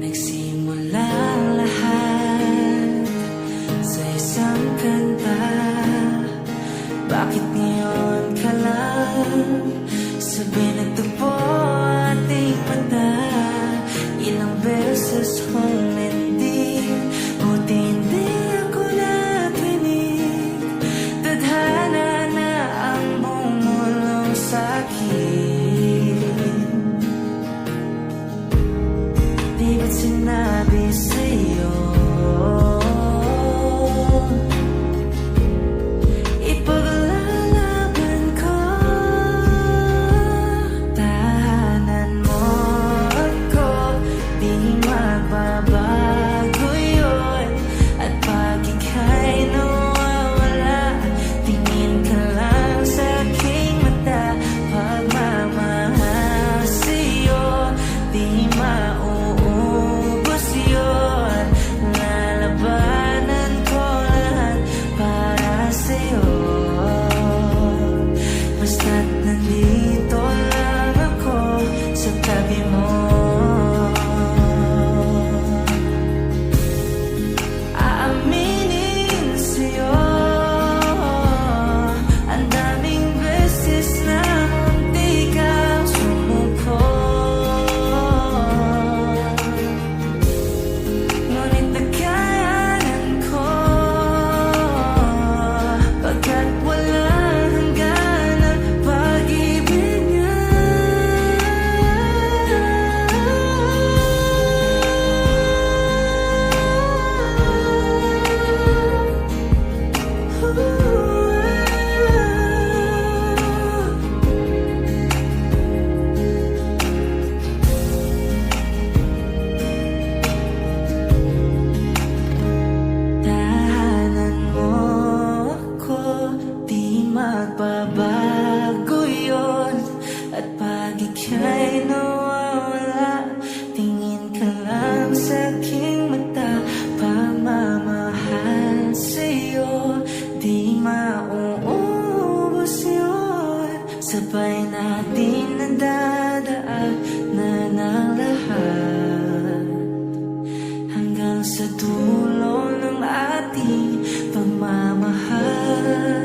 Nagsimula ang lahat sa isang kanta. Bakit ngayon ka lang sabi nagtagpo ating mata? Ilang beses humindig, buti hindi ako nakinig. Tadhana na ang bumulong sa'kin. Di ba't sinabi sa'yo ipaglalaban ko? Tahanan mo ako, di magbabago yun. At pag ika'y nawawala, tingin ka lang sa aking mata. Pagmamahal sa'yo, di mauubos yun. Lalabanan ko lahat para sa'yo. Basta't nandito lang ako sa tabi mo. Aaminin sa'yo, ang daming beses na munti kang sumuko. Ngunit nagkayanan ko, pagkat walang hanggan ang pag-ibig niya. Tahanan mo ako, di magbabago yun. At pag ika'y nawawala, tingin ka lang sa aking mata. Pagmamahal sa'yo, di mauubos yun. Sabay natin nadadaan na ng lahat, hanggang sa dulo ng ating pagmamahal.